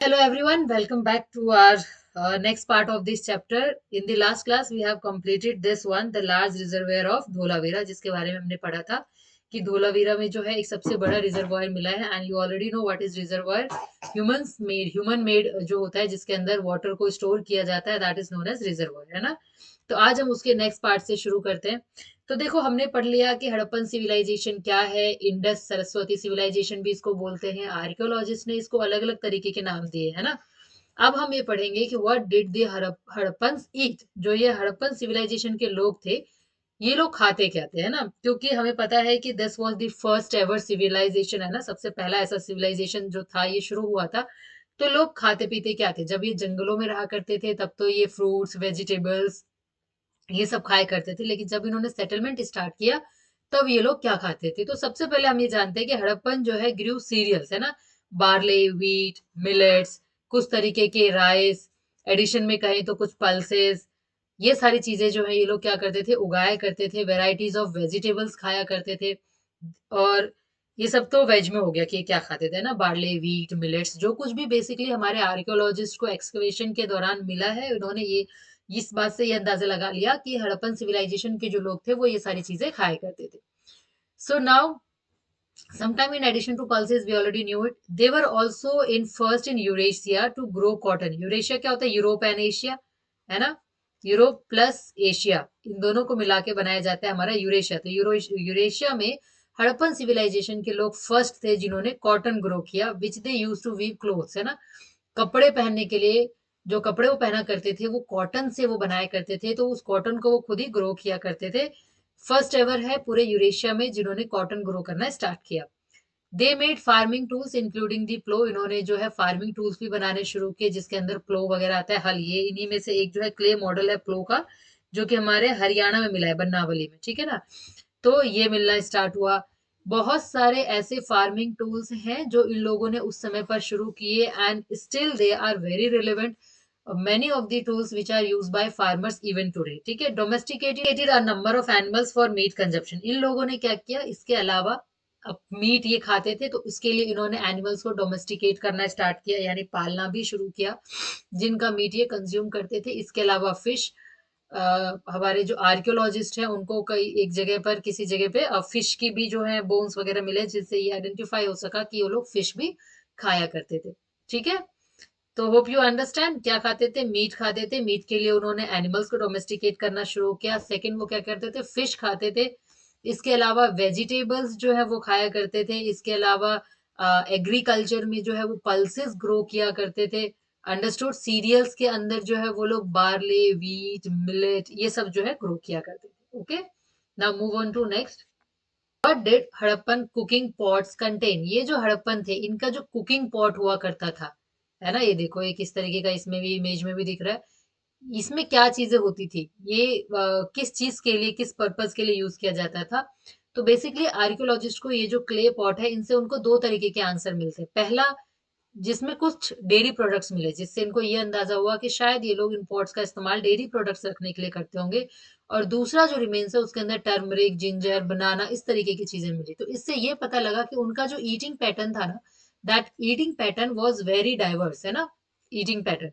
Hello everyone, welcome back to our next part of this chapter. In the last class, we have completed this one, the large reservoir of Dholavira, जिसके बारे में हमने पढ़ा था कि धोलावीरा में जो है एक सबसे बड़ा रिजर्वायर मिला है and you already know what is reservoir. Human made जो होता है जिसके अंदर वाटर को स्टोर किया जाता है, that is known as reservoir, है ना. तो आज हम उसके नेक्स्ट पार्ट से शुरू करते हैं. तो देखो, हमने पढ़ लिया कि हड़प्पन सिविलाइजेशन क्या है, इंडस सरस्वती सिविलाइजेशन भी इसको बोलते हैं. आर्कियोलॉजिस्ट ने इसको अलग अलग तरीके के नाम दिए, है ना. अब हम ये पढ़ेंगे कि व्हाट डिड द हड़प्पन ईट. जो ये हड़प्पन सिविलाइजेशन के लोग थे, ये लोग खाते क्या थे, है ना. क्योंकि हमें पता है कि this was the first ever civilization, है ना. सबसे पहला ऐसा सिविलाइजेशन जो था ये शुरू हुआ था. तो लोग खाते पीते क्या थे, जब ये जंगलों में रहा करते थे तब तो ये फ्रूट्स वेजिटेबल्स ये सब खाया करते थे. लेकिन जब इन्होंने सेटलमेंट स्टार्ट किया तब ये लोग क्या खाते थे. तो सबसे पहले हम ये जानते हैं कि हड़प्पन जो है ग्रू सीरियल्स, है ना. बार्ले, व्हीट, मिलेट्स, कुछ तरीके के राइस, एडिशन में कहें तो कुछ पल्सेस, ये सारी चीजें जो है ये लोग क्या करते थे, उगाया करते थे. वेराइटीज ऑफ वेजिटेबल्स खाया करते थे. और ये सब तो वेज में हो गया कि क्या खाते थे ना, बार्ले, व्हीट, मिलेट्स, जो कुछ भी बेसिकली हमारे आर्कियोलॉजिस्ट को एक्सकवेशन के दौरान मिला है, उन्होंने ये इस बात से ये अंदाजा लगा लिया कि हड़प्पन सिविलाइजेशन के जो लोग थे वो ये सारी चीजें खाया करते थे. So now sometime in addition to pulses we already knew it, they were also in first in Eurasia to grow cotton. Eurasia क्या होता है, यूरोप एंड एशिया, है ना. यूरोप प्लस एशिया, इन दोनों को मिला के बनाया जाता है हमारा यूरेशिया. तो यूरेशिया में हड़प्पन सिविलाइजेशन के लोग फर्स्ट थे जिन्होंने कॉटन ग्रो किया, विच दे यूज टू वीव क्लोथ्स, है ना. कपड़े पहनने के लिए जो कपड़े वो पहना करते थे वो कॉटन से वो बनाया करते थे. तो उस कॉटन को वो खुद ही ग्रो किया करते थे. फर्स्ट एवर है पूरे यूरेशिया में जिन्होंने कॉटन ग्रो करना स्टार्ट किया. They made farming tools including the plough. इन्होंने जो है फार्मिंग टूल्स भी बनाने शुरू किए जिसके अंदर प्लो वगैरह आता है, हल. ये इन्हीं में से एक जो है क्ले मॉडल है प्लो का, जो कि हमारे हरियाणा में मिला है, बन्नावली में, ठीक है ना. तो ये मिलना स्टार्ट हुआ. बहुत सारे ऐसे फार्मिंग टूल्स हैं जो इन लोगों ने उस समय पर शुरू किए and still they are very relevant. many of the tools which are used by farmers even today. ठीक है. domesticated a number of animals for meat consumption. इन लोगों ने क्या किया, इसके अलावा अब मीट ये खाते थे तो इसके लिए इन्होंने एनिमल्स को डोमेस्टिकेट करना स्टार्ट किया, यानी पालना भी शुरू किया, जिनका मीट ये कंज्यूम करते थे. इसके अलावा फिश, हमारे जो आर्कियोलॉजिस्ट हैं उनको कई एक जगह पर किसी जगह पे फिश की भी जो है बोन्स वगैरह मिले जिससे ये आइडेंटिफाई हो सका कि वो लोग फिश भी खाया करते थे. ठीक है. तो होप यू अंडरस्टैंड. क्या खाते थे, मीट खाते थे. मीट के लिए उन्होंने एनिमल्स को डोमेस्टिकेट करना शुरू किया. सेकंड, वो क्या करते थे, फिश खाते थे. इसके अलावा वेजिटेबल्स जो है वो खाया करते थे. इसके अलावा एग्रीकल्चर में जो है वो पल्सेस ग्रो किया करते थे. अंडरस्टूड. सीरियल्स के अंदर जो है वो लोग बार्ले, व्हीट, मिलेट, ये सब जो है ग्रो किया करते थे. Okay. Now move on to next. What did Harappan cooking pots contain. ये जो हड़प्पन थे इनका जो कुकिंग पॉट हुआ करता था, है ना. ये देखो, ये किस तरीके का इसमें भी इमेज में भी दिख रहा है. इसमें क्या चीजें होती थी, ये किस चीज के लिए, किस पर्पज के लिए यूज किया जाता था. तो बेसिकली आर्कियोलॉजिस्ट को ये जो क्ले पॉट है इनसे उनको दो तरीके के आंसर मिलते हैं. पहला, जिसमें कुछ डेयरी प्रोडक्ट्स मिले जिससे इनको ये अंदाजा हुआ कि शायद ये लोग इन पॉट्स का इस्तेमाल डेयरी प्रोडक्ट्स रखने के लिए करते होंगे. और दूसरा जो रिमेन्स है उसके अंदर टर्मरिक, जिंजर, बनाना, इस तरीके की चीजें मिली. तो इससे ये पता लगा कि उनका जो ईटिंग पैटर्न था ना, that eating pattern was very diverse, है ना. ईटिंग पैटर्न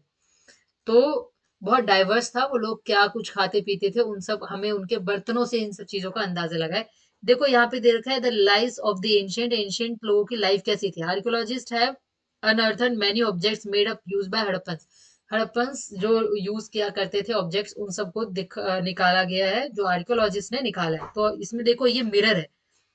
तो बहुत डाइवर्स था. वो लोग क्या कुछ खाते पीते थे, उन सब हमें उनके बर्तनों से इन सब चीजों का अंदाजा लगा है. देखो यहाँ पे दे रखा है the life of the ancient लोगों की लाइफ कैसी थी. Archaeologist have unearthed many objects made up use by Harappan. Harappans जो यूज किया करते थे ऑब्जेक्ट्स, उन सबको निकाला गया है, जो आर्कियोलॉजिस्ट ने निकाला है. तो इसमें देखो ये मिरर है.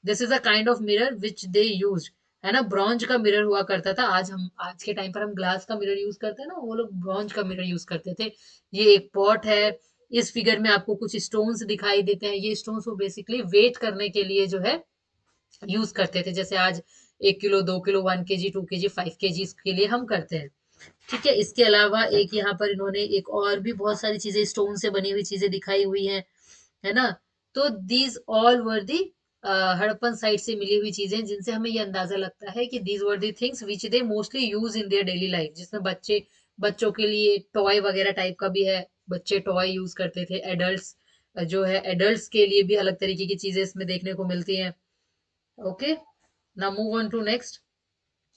This is a kind of mirror which they use, है ना. ब्रॉन्ज का मिरर हुआ करता था. आज के टाइम पर हम ग्लास का मिरर यूज करते हैं ना, वो लोग ब्रॉन्ज का मिरर यूज करते थे. ये एक पॉट है. इस फिगर में आपको कुछ स्टोन्स दिखाई देते हैं. ये स्टोन्स को बेसिकली वेट करने के लिए जो है यूज करते थे, जैसे आज 1 kilo, 2 kilo, 1 KG, 2 KG, 5 KG के लिए हम करते हैं. ठीक है. इसके अलावा एक यहाँ पर इन्होंने एक और भी बहुत सारी चीजें, स्टोन से बनी हुई चीजें दिखाई हुई हैं, है ना. तो these all were the Harappan site से मिली हुई चीजें जिनसे हमें ये अंदाजा लगता है कि these were the things which they mostly use in their daily life. जिसमें बच्चों के लिए टॉय वगैरह टाइप का भी है. बच्चे टॉय यूज करते थे. एडल्ट्स जो है, एडल्ट्स के लिए भी अलग तरीके की चीजें इसमें देखने को मिलती हैं. Okay. Now move on to next.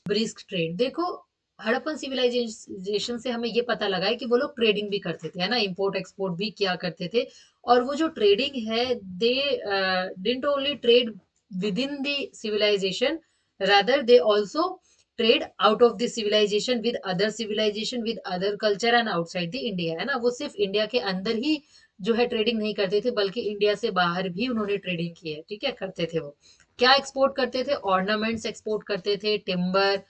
Brisk trade देखो, हड़प्पन सिविलाइजेशन से हमें ये पता लगा है कि वो लोग ट्रेडिंग भी करते थे, है ना, इंपोर्ट एक्सपोर्ट भी किया करते थे। और वो जो ट्रेडिंग है, they didn't only trade within the civilization, rather they also trade out of the civilization with other civilization, with other culture and outside the India, है ना। वो सिर्फ इंडिया के अंदर ही जो है ट्रेडिंग नहीं करते थे, बल्कि इंडिया से बाहर भी उन्होंने ट्रेडिंग की है, ठीक है, करते थे वो। क्या एक्सपोर्ट करते थे? ऑर्नामेंट्स एक्सपोर्ट करते थे, टिम्बर,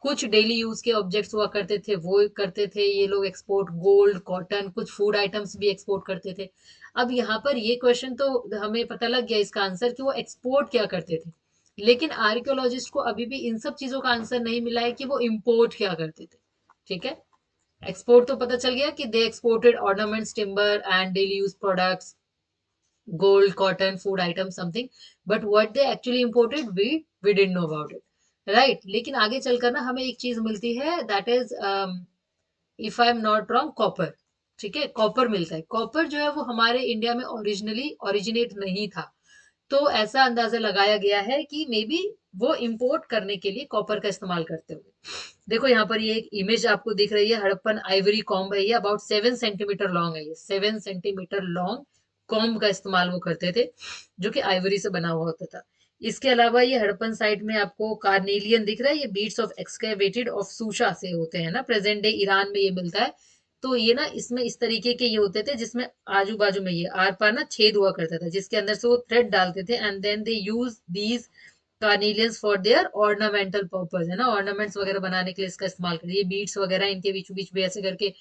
कुछ डेली यूज के ऑब्जेक्ट्स हुआ करते थे वो करते थे ये लोग एक्सपोर्ट, गोल्ड, कॉटन, कुछ फूड आइटम्स भी एक्सपोर्ट करते थे। अब यहाँ पर ये क्वेश्चन तो हमें पता लग गया इसका आंसर कि वो एक्सपोर्ट क्या करते थे, लेकिन आर्कियोलॉजिस्ट को अभी भी इन सब चीजों का आंसर नहीं मिला है कि वो इम्पोर्ट क्या करते थे। ठीक है, एक्सपोर्ट तो पता चल गया कि they exported ornaments, timber and daily use products, gold, cotton, food items, something. But what they actually imported, we didn't know about it, right? लेकिन आगे चलकर ना हमें एक चीज मिलती है, that is if I am not wrong, copper. ठीक है, कॉपर मिलता है। कॉपर जो है वो हमारे इंडिया में ओरिजिनली ओरिजिनेट नहीं था, तो ऐसा अंदाजा लगाया गया है कि मे बी वो इंपोर्ट करने के लिए कॉपर का इस्तेमाल करते हुए। देखो यहाँ पर ये एक इमेज आपको दिख रही है, हड़प्पन आइवरी कॉम्ब है ये, अबाउट 7 सेंटीमीटर लॉन्ग है ये, 7 सेंटीमीटर लॉन्ग कॉम्ब का इस्तेमाल वो करते थे, जो कि आइवरी से बना हुआ होता था। इसके अलावा ये हड़प्पन साइट में आपको कार्नेलियन दिख रहा है, ये बीड्स ऑफ एक्सकेवेटेड ऑफ सूशा से होते हैं ना, प्रेजेंट डे ईरान में ये मिलता है। तो ये ना इसमें इस तरीके के ये होते थे, जिसमें आजू बाजू में ये आर पार ना छेद हुआ करता था, जिसके अंदर से वो थ्रेड डालते थे, and then they use these carnelians for their ornamental purpose, है ना, ऑर्नामेंट्स वगैरह बनाने के लिए इसका इस्तेमाल करते, ये बीड्स वगैरह इनके बीच बीच भी ऐसे करके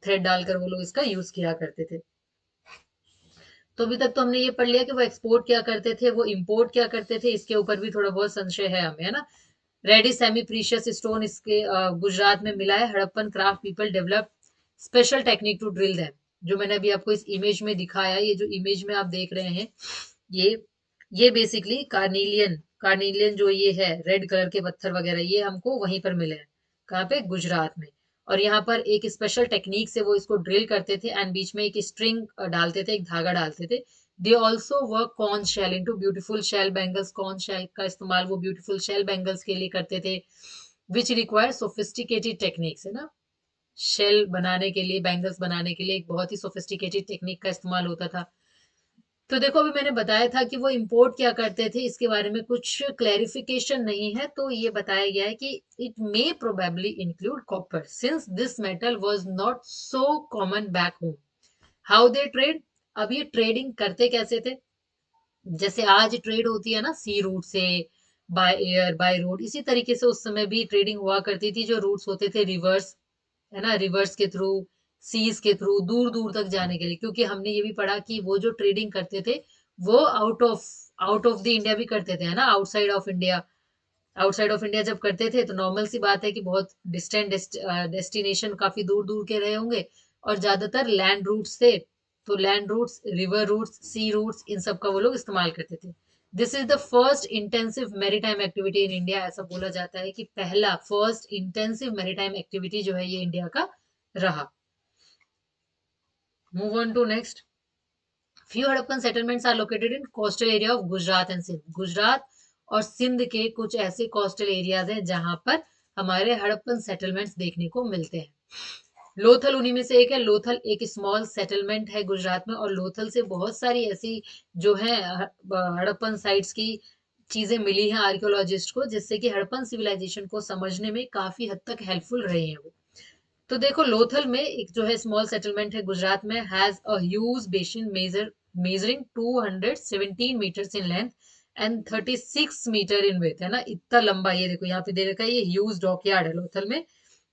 थ्रेड डालकर वो लोग इसका यूज किया करते थे। तो अभी तक तो हमने ये पढ़ लिया कि वो एक्सपोर्ट क्या करते थे, वो इंपोर्ट क्या करते थे, इसके ऊपर भी थोड़ा बहुत संशय है हमें, है ना। रेड सेमी प्रीशियस स्टोन इसके गुजरात में मिला है। Harappan craft people develop special technique to drill them, जो मैंने अभी आपको इस इमेज में दिखाया, ये जो इमेज में आप देख रहे हैं, ये ये बेसिकली कार्नीलियन, कार्नीलियन जो ये है रेड कलर के पत्थर वगैरह, ये हमको वहीं पर मिले हैं। कहाँ पे? गुजरात में। और यहाँ पर एक स्पेशल टेक्निक से वो इसको ड्रिल करते थे, एंड बीच में एक स्ट्रिंग डालते थे, एक धागा डालते थे। दे ऑल्सो वर्क कॉर्न shell into beautiful shell bangles, कॉर्न शेल का इस्तेमाल वो ब्यूटीफुल शेल बैंगल्स के लिए करते थे, विच रिक्वायर सोफिस्टिकेटेड टेक्निक्स, है ना। शेल बनाने के लिए, बैंगल्स बनाने के लिए एक बहुत ही सोफिस्टिकेटेड टेक्निक का इस्तेमाल होता था। तो देखो अभी मैंने बताया था कि वो इंपोर्ट क्या करते थे, इसके बारे में कुछ क्लैरिफिकेशन नहीं है, तो ये बताया गया है कि it may probably include copper, since this metal was not so common back home. How they trade? अब ये ट्रेडिंग करते कैसे थे? जैसे आज ट्रेड होती है ना सी रूट से, बाय एयर, बाय रोड, इसी तरीके से उस समय भी ट्रेडिंग हुआ करती थी। जो रूट्स होते थे रिवर्स, है ना, रिवर्स के थ्रू, सीज के थ्रू, दूर दूर तक जाने के लिए, क्योंकि हमने ये भी पढ़ा कि वो जो ट्रेडिंग करते थे वो आउट ऑफ द इंडिया भी करते थे, है ना, outside of India. Outside of India जब करते थे तो नॉर्मल सी बात है कि बहुत डिस्टेंट डेस्टिनेशन काफी दूर दूर के रहे होंगे, और ज्यादातर लैंड रूट्स थे। तो land routes, river routes, sea routes, इन सब का वो लोग इस्तेमाल करते थे। This is the first intensive maritime activity in India, ऐसा बोला जाता है कि पहला फर्स्ट इंटेंसिव मैरीटाइम एक्टिविटी जो है ये इंडिया का रहा। Move on to next. Few Harappan settlements are located in coastal area of Gujarat and Sindh. Gujarat और सिंध के कुछ ऐसे कोस्टल एरियाज हैं जहां पर हमारे हड़प्पन सेटलमेंट्स देखने को मिलते हैं। लोथल उन्हीं में से एक है। लोथल एक स्मॉल सेटलमेंट है गुजरात में, और लोथल से बहुत सारी ऐसी जो है हड़प्पन साइट्स की चीजें मिली हैं आर्कियोलॉजिस्ट को, जिससे कि हड़प्पन सिविलाइजेशन को समझने में काफी हद तक हेल्पफुल रही है वो। तो देखो लोथल में एक जो है स्मॉल सेटलमेंट है गुजरात में, has a huge basin measuring 217 meters in length and 36 meter in width, है ना, इतना लंबा। ये देखो यहाँ पे दे रखा है, ये ह्यूज डॉकयार्ड है लोथल में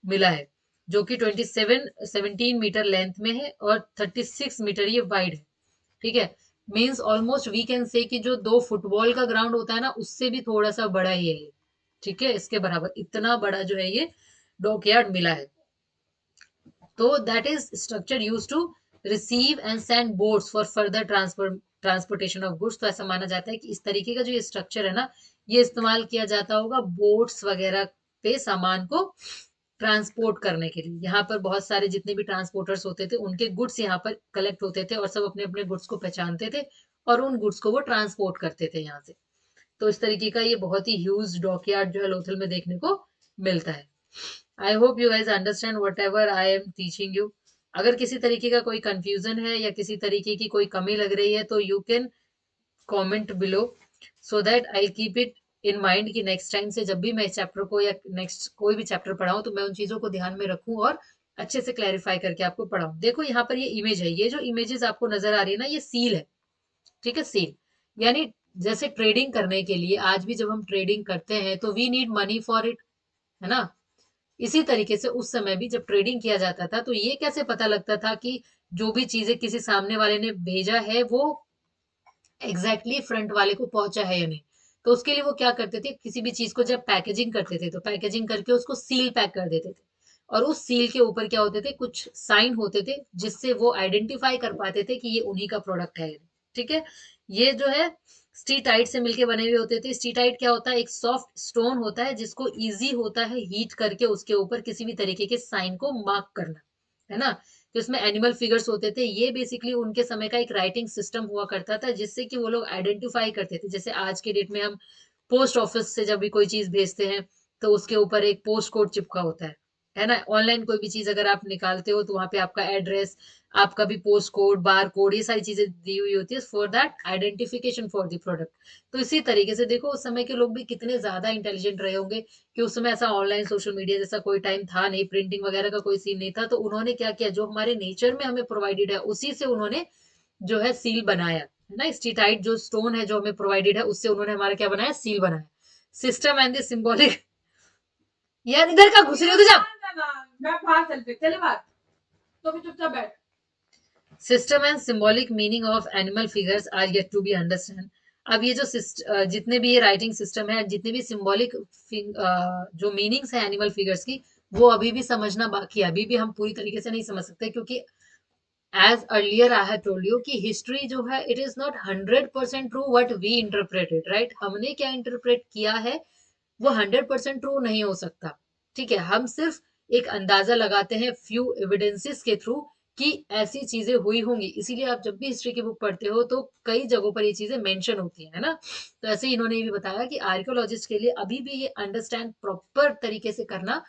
मिला है, जो कि 17 मीटर लेंथ में है और 36 मीटर ये वाइड है। ठीक है, means almost we can say कि जो 2 फुटबॉल का ग्राउंड होता है ना, उससे भी थोड़ा सा बड़ा ही है ये। ठीक है, इसके बराबर इतना बड़ा जो है ये डॉकयार्ड मिला है। तो that is structure use to receive and send boats for further transportation of goods. तो ऐसा माना जाता है कि इस तरीके का जो ये स्ट्रक्चर है ना, ये इस्तेमाल किया जाता होगा बोट्स वगैरह पे सामान को ट्रांसपोर्ट करने के लिए। यहाँ पर बहुत सारे जितने भी ट्रांसपोर्टर्स होते थे, उनके गुड्स यहाँ पर कलेक्ट होते थे, और सब अपने अपने गुड्स को पहचानते थे, और उन गुड्स को वो ट्रांसपोर्ट करते थे यहाँ से। तो इस तरीके का ये बहुत ही ह्यूज डॉकयार्ड जो है लोथल में देखने को मिलता है। I hope you guys understand what ever I am teaching you. अगर किसी तरीके का कोई कंफ्यूजन है या किसी तरीके की कोई कमी लग रही है तो you can comment below, so that I keep it in mind कि नेक्स्ट टाइम से जब भी मैं इस चैप्टर को या नेक्स्ट कोई भी चैप्टर पढ़ाऊं तो मैं उन चीजों को ध्यान में रखूं और अच्छे से क्लैरिफाई करके आपको पढ़ाऊं। देखो यहाँ पर ये इमेज है, ये जो इमेजेस आपको नजर आ रही है ना, ये सील है। ठीक है, सेल यानी जैसे ट्रेडिंग करने के लिए आज भी जब हम ट्रेडिंग करते हैं तो we need money for it, है ना। इसी तरीके से उस समय भी जब ट्रेडिंग किया जाता था तो ये कैसे पता लगता था कि जो भी चीजें किसी सामने वाले ने भेजा है वो एग्जैक्टली फ्रंट वाले को पहुंचा है या नहीं। तो उसके लिए वो क्या करते थे, किसी भी चीज को जब पैकेजिंग करते थे तो पैकेजिंग करके उसको सील पैक कर देते थे, और उस सील के ऊपर क्या होते थे, कुछ साइन होते थे जिससे वो आइडेंटिफाई कर पाते थे कि ये उन्हीं का प्रोडक्ट है। ठीक है, ये जो है स्टीटाइट से मिलके बने हुए होते थे। स्टीटाइट क्या होता है, एक सॉफ्ट स्टोन होता है जिसको इजी होता है हीट करके उसके ऊपर किसी भी तरीके के साइन को मार्क करना, है ना। तो इसमें एनिमल फिगर्स होते थे, ये बेसिकली उनके समय का एक राइटिंग सिस्टम हुआ करता था जिससे कि वो लोग आइडेंटिफाई करते थे। जैसे आज के डेट में हम पोस्ट ऑफिस से जब भी कोई चीज भेजते हैं तो उसके ऊपर एक पोस्ट कोड चिपका होता है ना। ऑनलाइन कोई भी चीज अगर आप निकालते हो तो वहां पे आपका एड्रेस, आपका भी पोस्ट कोड, बार कोड, ये सारी चीजें दी हुई होती है for that identification for the product. तो इसी तरीके से देखो उस समय के लोग भी कितने ज्यादा इंटेलिजेंट रहे होंगे कि उस समय ऐसा ऑनलाइन सोशल मीडिया जैसा कोई टाइम था नहीं, प्रिंटिंग वगैरह का कोई सीन नहीं था, तो उन्होंने क्या किया, जो हमारे नेचर में हमें प्रोवाइडेड है उसी से उन्होंने जो है सील बनाया, है ना। स्टीटाइट जो स्टोन है जो हमें प्रोवाइडेड है उससे उन्होंने हमारा क्या बनाया, सील बनाया। सिस्टम एंड द सिंबॉलिक, यार इधर का घुस रही हो तो जा, मैं बाहर चलते चले बात, तो भी चुपचाप बैठ। System and symbolic meaning of animal figures are yet to be understand. अब ये जो जितने भी ये राइटिंग सिस्टम है, जितने भी सिंबॉलिक जो मीनिंग्स है एनिमल फिगर्स की, वो अभी भी समझना बाकी है। अभी भी हम पूरी तरीके से नहीं समझ सकते क्योंकि as earlier I have told you कि हिस्ट्री जो है it is not 100% true what we interpreted, right. हमने क्या इंटरप्रेट किया है वो 100% ट्रू नहीं हो सकता। ठीक है, हम सिर्फ एक अंदाजा लगाते हैं फ्यू एविडेंसेस के थ्रू कि ऐसी चीजें हुई होंगी। इसीलिए आप जब भी हिस्ट्री की बुक पढ़ते हो तो कई जगहों पर ये चीजें मेंशन होती है ना। तो ऐसे ही इन्होंने ये भी बताया कि आर्कियोलॉजिस्ट के लिए अभी भी ये अंडरस्टैंड प्रॉपर तरीके से करना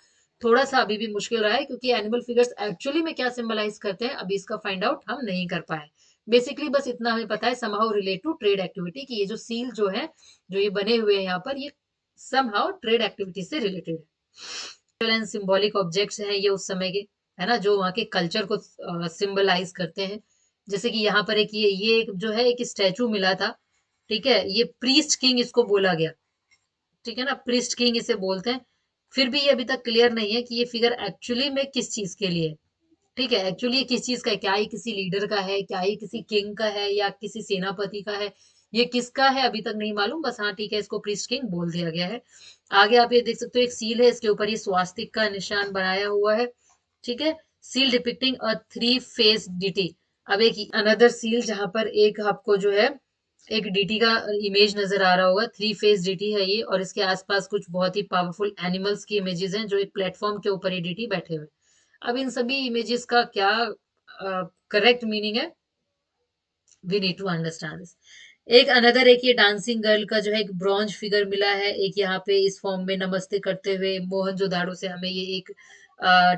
थोड़ा सा अभी भी मुश्किल रहा है, क्योंकि एनिमल फिगर्स एक्चुअली में क्या सिंबलाइज करते हैं अभी इसका फाइंड आउट हम नहीं कर पाए। बेसिकली बस इतना हमें पता है somehow relate to trade activity, कि ये जो सील जो है, जो ये बने हुए हैं यहाँ पर, ये समहाउ ट्रेड एक्टिविटी से रिलेटेड है। एंड सिंबॉलिक ऑब्जेक्ट्स हैं ये उस समय के, है ना, जो वहाँ के कल्चर को सिंबलाइज करते हैं। जैसे कि यहाँ पर एक ये एक जो है एक स्टैचू मिला था। ठीक है, ये प्रीस्ट किंग इसको बोला गया। ठीक है ना, प्रीस्ट किंग इसे बोलते हैं। फिर भी ये अभी तक क्लियर नहीं है कि ये फिगर एक्चुअली में किस चीज के लिए है। ठीक है, एक्चुअली ये किस चीज का है, क्या ये किसी लीडर का है, क्या ये किसी किंग का है, या किसी सेनापति का है, ये किसका है अभी तक नहीं मालूम। बस हाँ ठीक है, इसको प्रीस्ट किंग बोल दिया गया है। आगे आप ये देख सकते हो एक सील है, इसके ऊपर ये स्वास्तिक का निशान बनाया हुआ है। ठीक है, seal depicting a three face deity. अब एक अनदर सील जहां पर एक आपको जो है एक डीटी का इमेज नजर आ रहा होगा, थ्री फेस डीटी है ये, और इसके आसपास कुछ बहुत ही पावरफुल एनिमल्स की इमेजेस हैं जो एक प्लेटफॉर्म के ऊपर ये डीटी बैठे हुए। अब इन सभी इमेजेस का क्या करेक्ट मीनिंग है, we need to understand this. एक अनदर एक ये डांसिंग गर्ल का जो है एक ब्रॉन्ज फिगर मिला है, एक यहाँ पे इस फॉर्म में नमस्ते करते हुए मोहनजोदाड़ो से हमें ये एक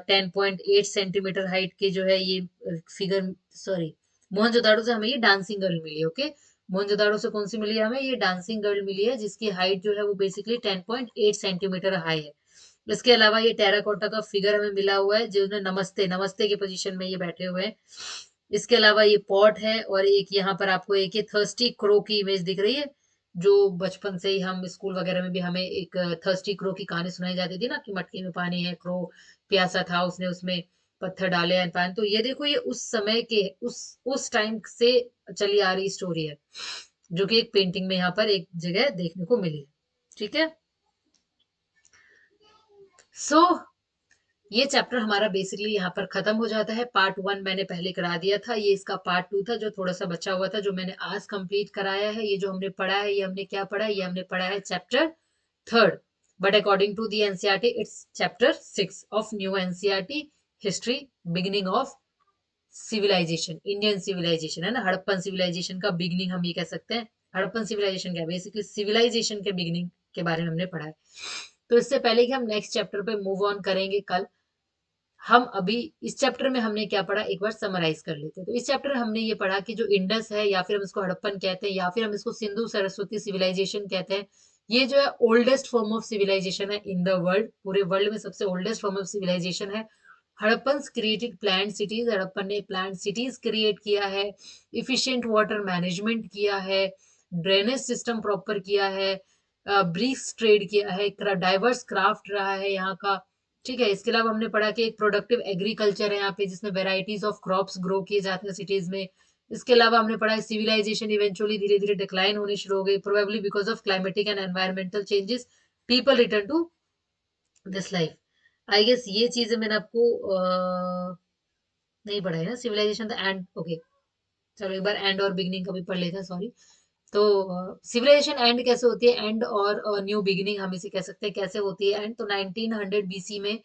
10.8 सेंटीमीटर हाइट के जो है ये फिगर, सॉरी, मोहनजोदाड़ो से हमें ये डांसिंग गर्ल मिली है। ओके, मोहनजोदाड़ो से कौन सी मिली है हमें, ये डांसिंग गर्ल मिली है जिसकी हाइट जो है वो बेसिकली 10.8 सेंटीमीटर हाई है। इसके अलावा ये टेराकोटा का फिगर हमें मिला हुआ है जिन्होंने नमस्ते नमस्ते की पोजीशन में ये बैठे हुए हैं। इसके अलावा ये पॉट है, और एक यहाँ पर आपको एक ये थर्स्टी क्रो की इमेज दिख रही है, जो बचपन से ही हम स्कूल वगैरह में भी हमें एक थर्स्टी क्रो की कहानी सुनाई जाती थी ना, कि मटके में पानी है, क्रो प्यासा था, उसने उसमें पत्थर डाले एंड पानी। तो ये देखो ये उस समय के उस टाइम से चली आ रही स्टोरी है, जो कि एक पेंटिंग में यहाँ पर एक जगह देखने को मिली है। ठीक है, सो ये चैप्टर हमारा बेसिकली यहाँ पर खत्म हो जाता है। पार्ट 1 मैंने पहले करा दिया था, ये इसका पार्ट 2 था जो थोड़ा सा बचा हुआ था, जो मैंने आज कंप्लीट कराया है। ये जो हमने पढ़ा है, ये हमने क्या पढ़ा है, ये हमने पढ़ा है chapter 3, but according to the NCERT it's chapter 6 of new NCERT, history beginning of civilization, Indian civilization, है ना। हड़प्पन सिविलाइजेशन का बिगिनिंग हम ये कह सकते हैं। हड़प्पन सिविलाइजेशन क्या है, बेसिकली सिविलाइजेशन के बिगिनिंग के बारे में हमने पढ़ा है। तो इससे पहले कि हम नेक्स्ट चैप्टर पे मूव ऑन करेंगे कल, हम अभी इस चैप्टर में हमने क्या पढ़ा एक बार समराइज कर लेते हैं। तो इस चैप्टर में हमने ये पढ़ा कि जो इंडस है, या फिर हम इसको हड़प्पन कहते हैं, या फिर हम इसको सिंधु सरस्वती सिविलाइजेशन कहते हैं, ये जो है ओल्डेस्ट फॉर्म ऑफ सिविलाइजेशन है इन द वर्ल्ड। पूरे वर्ल्ड में सबसे ओल्डेस्ट फॉर्म ऑफ सिविलाइजेशन है। Harappan created planned cities, Harappan ने प्लान्ड सिटीज क्रिएट किया है, इफिशिएंट वाटर मैनेजमेंट किया है, ड्रेनेज सिस्टम प्रॉपर किया है, ब्रिक्स ट्रेड किया है, डाइवर्स क्राफ्ट रहा है यहाँ का। ठीक है, इसके अलावा हमने पढ़ा कि एक प्रोडक्टिव एग्रीकल्चर है यहाँ पे, जिसमें वेराइटीज ऑफ क्रॉप्स ग्रो किए जाते हैं सिटीज में। इसके अलावा हमने पढ़ा है सिविलाइजेशन इवेंचुअली धीरे धीरे डिक्लाइन होनी शुरू हो गई, probably because of climatic and environmental changes, people return to this life. I guess ये चीजें मैंने आपको नहीं पढ़ा है ना, सिविलाइजेशन द एंड। ओके, चलो एक बार एंड और बिगनिंग का भी पढ़ लेते हैं, सॉरी। तो सिविलाइजेशन एंड कैसे होती है, एंड और न्यू बिगिनिंग हम इसे कह सकते हैं, कैसे होती है एंड। तो 1900 बीसी में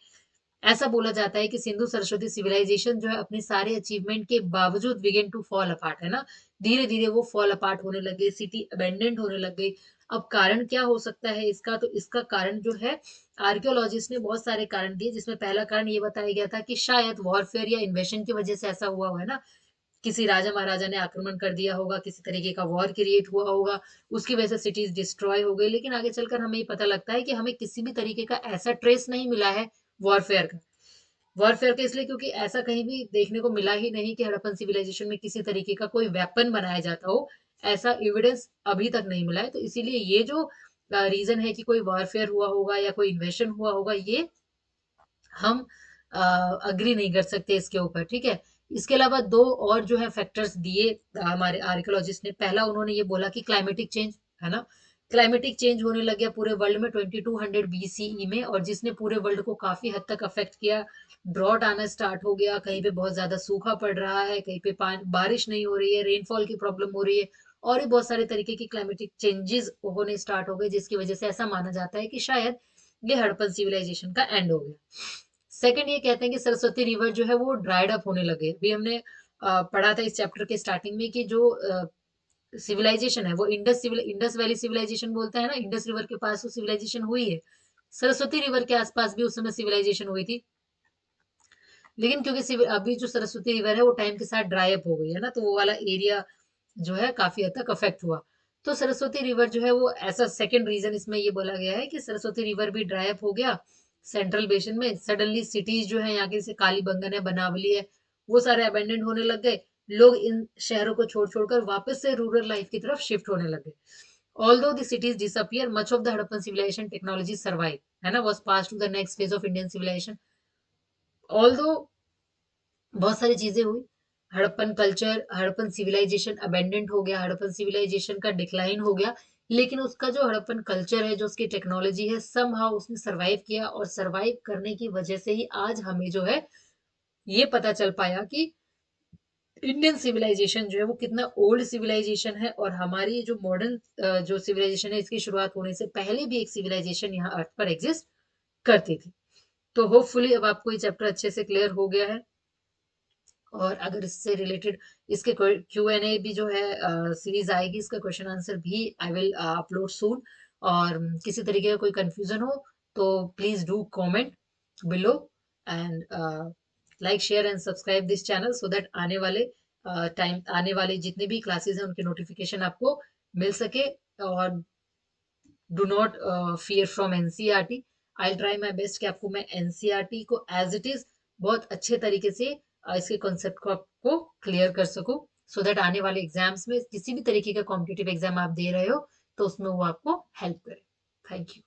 ऐसा बोला जाता है कि सिंधु सरस्वती सिविलाइजेशन जो है अपने सारे अचीवमेंट के बावजूद बिगिन टू फॉल अपार्ट, है ना, धीरे धीरे वो फॉल अपार्ट होने लगे, सिटी अबेंडेंट होने लग गई। अब कारण क्या हो सकता है इसका, तो इसका कारण जो है आर्कियोलॉजिस्ट ने बहुत सारे कारण दिए, जिसमें पहला कारण ये बताया गया था कि शायद वॉरफेयर या इन्वेशन की वजह से ऐसा हुआ है ना, किसी राजा महाराजा ने आक्रमण कर दिया होगा, किसी तरीके का वॉर क्रिएट हुआ होगा, उसकी वजह से सिटीज डिस्ट्रॉय हो गई। लेकिन आगे चलकर हमें ये पता लगता है कि हमें किसी भी तरीके का ऐसा ट्रेस नहीं मिला है वॉरफेयर का। वॉरफेयर का इसलिए क्योंकि ऐसा कहीं भी देखने को मिला ही नहीं कि हड़प्पन सिविलाइजेशन में किसी तरीके का कोई वेपन बनाया जाता हो, ऐसा एविडेंस अभी तक नहीं मिला है। तो इसीलिए ये जो रीजन है कि कोई वॉरफेयर हुआ होगा या कोई इन्वेशन हुआ होगा, ये हम अग्री नहीं कर सकते इसके ऊपर। ठीक है, इसके अलावा दो और जो है फैक्टर्स दिए हमारे आर्कियोलॉजिस्ट ने। पहला उन्होंने ये बोला कि क्लाइमेटिक चेंज, है ना, क्लाइमेटिक चेंज होने लग गया पूरे वर्ल्ड में 2200 बीसीई में, और जिसने पूरे वर्ल्ड को काफी हद तक अफेक्ट किया। ड्रॉट आना स्टार्ट हो गया, कहीं पे बहुत ज्यादा सूखा पड़ रहा है, कहीं पे बारिश नहीं हो रही है, रेनफॉल की प्रॉब्लम हो रही है, और भी बहुत सारे तरीके की क्लाइमेटिक चेंजेस होने स्टार्ट हो गए, जिसकी वजह से ऐसा माना जाता है कि शायद ये हड़प्पन सिविलाइजेशन का एंड हो गया। सेकंड ये कहते हैं कि सरस्वती रिवर जो है वो ड्राइड अप होने लगे। अभी हमने पढ़ा था इस चैप्टर के स्टार्टिंग में कि जो सिविलाइजेशन है वो इंडस वैली सिविलाइजेशन बोलते हैं ना, इंडस रिवर के पास वो सिविलाइजेशन हुई है। सरस्वती रिवर के आसपास भी उस समय सिविलाइजेशन हुई थी, लेकिन क्योंकि अभी जो सरस्वती रिवर है वो टाइम के साथ ड्राई अप हो गई है ना, तो वो वाला एरिया जो है काफी हद तक अफेक्ट हुआ। तो सरस्वती रिवर जो है वो ऐसा सेकंड रीजन इसमें ये बोला गया है कि सरस्वती रिवर भी ड्राई अप हो गया सेंट्रल बेसिन में। सडनली सिटीज जो है यहाँ की, जैसे कालीबंगन है, बनावली है, वो सारे अबेंडेंट होने लग गए। लोग इन शहरों को छोड़ छोड़कर वापस से रूरल लाइफ की तरफ शिफ्ट होने लगे। Although the cities disappear, much of the Harappan civilization technology survived, है ना, was passed to the next phase of Indian civilization. Although बहुत सारी चीजें हुई, Harappan culture, Harappan civilization abandoned हो गया, हड़प्पन सिविलाइजेशन का डिक्लाइन हो गया, लेकिन उसका जो हड़प्पन कल्चर है, जो उसकी टेक्नोलॉजी है, समहाउ उसने सरवाइव किया, और सरवाइव करने की वजह से ही आज हमें जो है ये पता चल पाया कि इंडियन सिविलाइजेशन जो है वो कितना ओल्ड सिविलाइजेशन है, और हमारी जो मॉडर्न जो सिविलाइजेशन है, इसकी शुरुआत होने से पहले भी एक सिविलाइजेशन यहाँ अर्थ पर एग्जिस्ट करती थी। तो होपफुली अब आपको ये चैप्टर अच्छे से क्लियर हो गया है। और अगर इससे रिलेटेड इसके Q&A भी जो है सीरीज आएगी, इसका क्वेश्चन आंसर भी आई विल अपलोड सून। और किसी तरीके का कोई कंफ्यूजन हो तो please do comment below, and like share and subscribe this channel, so that आने वाले आने वाले जितने भी क्लासेस हैं उनके नोटिफिकेशन आपको मिल सके। और do not fear from NCERT. I try my best कि आपको मैं एनसीईआरटी को एज इट इज बहुत अच्छे तरीके से इसके कॉन्सेप्ट को आपको क्लियर कर सकूं, सो दैट आने वाले एग्जाम्स में किसी भी तरीके का कॉम्पिटेटिव एग्जाम आप दे रहे हो तो उसमें वो आपको हेल्प करे। Thank you.